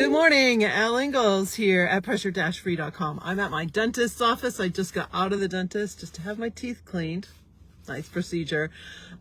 Good morning, Al Ingalls here at pressure-free.com. I'm at my dentist's office. I just got out of the dentist just to have my teeth cleaned. Nice procedure.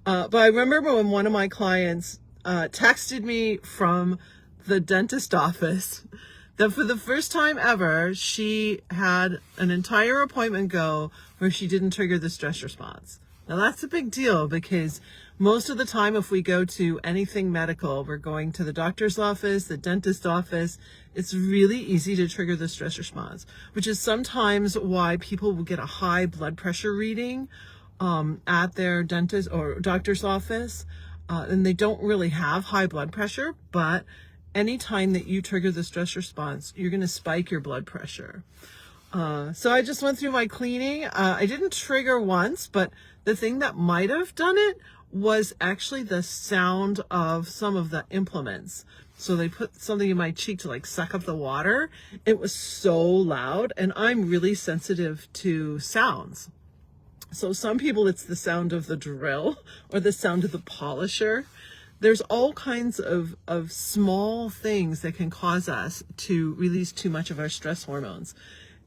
But I remember when one of my clients texted me from the dentist office that for the first time ever, she had an entire appointment go where she didn't trigger the stress response. Now that's a big deal because most of the time if we go to anything medical, we're going to the doctor's office, the dentist office, it's really easy to trigger the stress response, which is sometimes why people will get a high blood pressure reading at their dentist or doctor's office, and they don't really have high blood pressure, but anytime that you trigger the stress response, you're going to spike your blood pressure. So I just went through my cleaning. I didn't trigger once, but the thing that might have done it was actually the sound of some of the implements. So they put something in my cheek to like suck up the water. It was so loud, and I'm really sensitive to sounds. So some people, it's the sound of the drill or the sound of the polisher. There's all kinds of small things that can cause us to release too much of our stress hormones.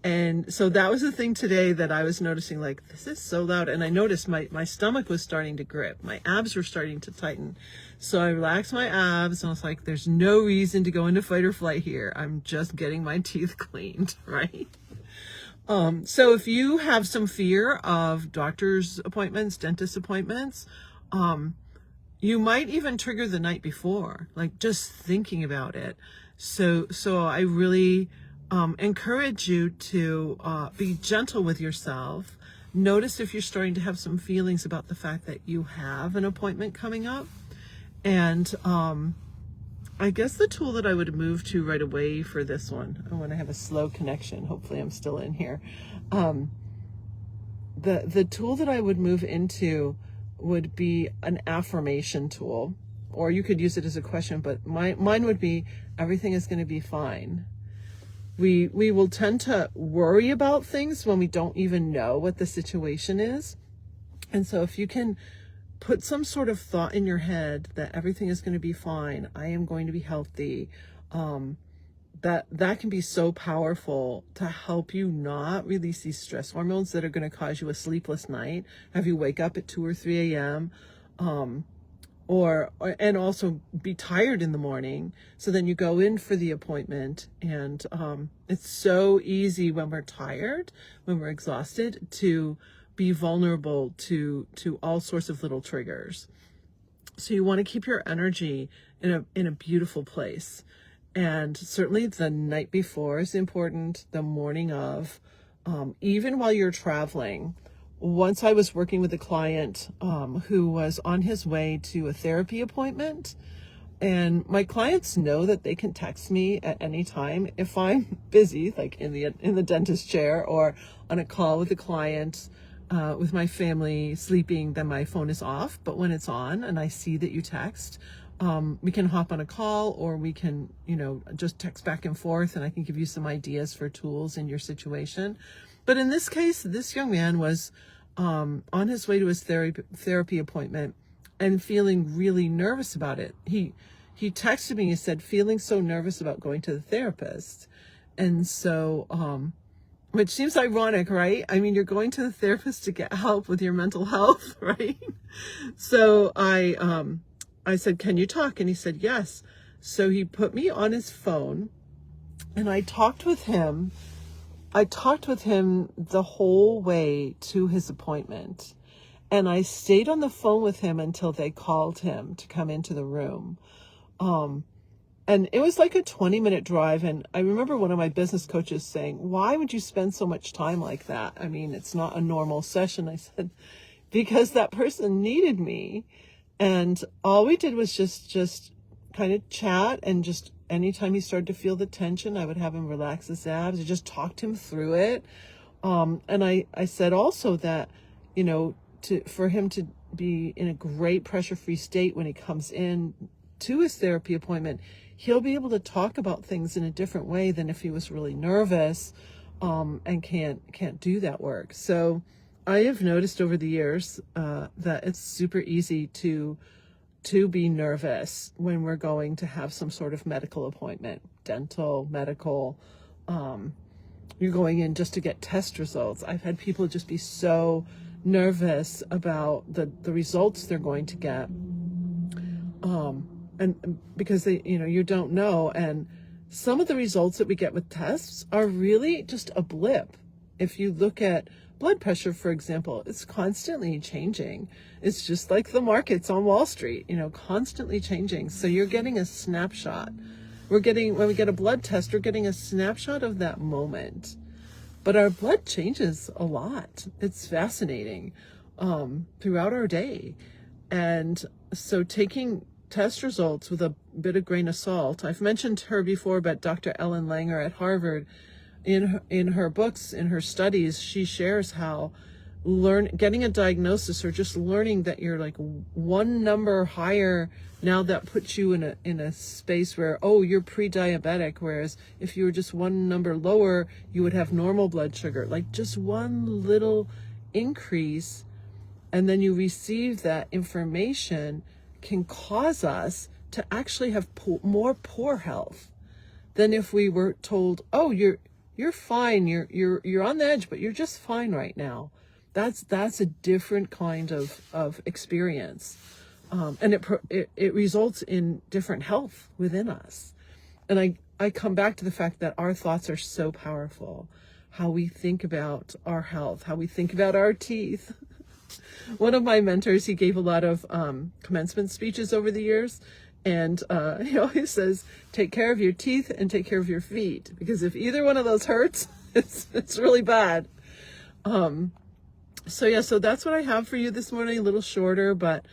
And so that was the thing today that I was noticing, like, this is so loud. And I noticed my stomach was starting to grip. My abs were starting to tighten. So I relaxed my abs and I was like, there's no reason to go into fight or flight here. I'm just getting my teeth cleaned, right? So if you have some fear of doctor's appointments, dentist appointments, you might even trigger the night before, like just thinking about it. So I really encourage you to be gentle with yourself. Notice if you're starting to have some feelings about the fact that you have an appointment coming up. And I guess the tool that I would move to right away for this one, I want to have a slow connection. Hopefully I'm still in here. The tool that I would move into would be an affirmation tool, or you could use it as a question, but mine would be, everything is going to be fine. We will tend to worry about things when we don't even know what the situation is. And so if you can put some sort of thought in your head that everything is going to be fine, I am going to be healthy, that can be so powerful to help you not release these stress hormones that are going to cause you a sleepless night, have you wake up at 2 or 3 a.m., and also be tired in the morning. So then you go in for the appointment, and it's so easy when we're tired, when we're exhausted, to be vulnerable to all sorts of little triggers. So you want to keep your energy in a beautiful place. And certainly the night before is important, the morning of, even while you're traveling. Once I was working with a client who was on his way to a therapy appointment, and my clients know that they can text me at any time if I'm busy, like in the dentist chair or on a call with a client, with my family sleeping, then my phone is off. But when it's on and I see that you text, we can hop on a call, or we can, just text back and forth, and I can give you some ideas for tools in your situation. But in this case, this young man was on his way to his therapy appointment and feeling really nervous about it. He texted me, he said, feeling so nervous about going to the therapist. And so, which seems ironic, right? I mean, you're going to the therapist to get help with your mental health, right? So I said, can you talk? And he said, yes. So he put me on his phone and I talked with him the whole way to his appointment. And I stayed on the phone with him until they called him to come into the room. And it was like a 20-minute drive. And I remember one of my business coaches saying, why would you spend so much time like that? I mean, it's not a normal session. I said, because that person needed me. And all we did was just kind of chat, and just anytime he started to feel the tension, I would have him relax his abs. I just talked him through it. And I said also that, for him to be in a great pressure-free state when he comes in to his therapy appointment, he'll be able to talk about things in a different way than if he was really nervous, and can't do that work. So I have noticed over the years that it's super easy to to be nervous when we're going to have some sort of medical appointment, dental, medical. You're going in just to get test results. I've had people just be so nervous about the results they're going to get. And because you don't know. And some of the results that we get with tests are really just a blip. If you look at blood pressure, for example, it's constantly changing. It's just like the markets on Wall Street, constantly changing. So you're getting a snapshot. When we get a blood test, we're getting a snapshot of that moment. But our blood changes a lot. It's fascinating throughout our day. And so taking test results with a bit of grain of salt. I've mentioned her before, but Dr. Ellen Langer at Harvard, in her books, in her studies, she shares how getting a diagnosis or just learning that you're like one number higher now, that puts you in a space where, you're pre-diabetic, whereas if you were just one number lower, you would have normal blood sugar. Like just one little increase, and then you receive that information can cause us to actually have more poor health than if we were told, you're fine, you're on the edge, but you're just fine right now. That's a different kind of experience, and it results in different health within us. And I come back to the fact that our thoughts are so powerful. How we think about our health, how we think about our teeth. One of my mentors, he gave a lot of commencement speeches over the years, and he always says, take care of your teeth and take care of your feet, because if either one of those hurts, it's really bad. So that's what I have for you this morning. A little shorter, but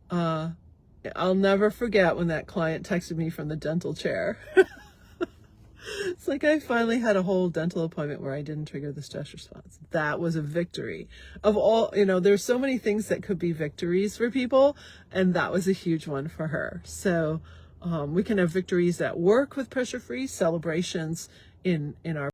I'll never forget when that client texted me from the dental chair. It's like I finally had a whole dental appointment where I didn't trigger the stress response. That was a victory. Of all, there's so many things that could be victories for people, and that was a huge one for her. So we can have victories at work with pressure-free, celebrations in our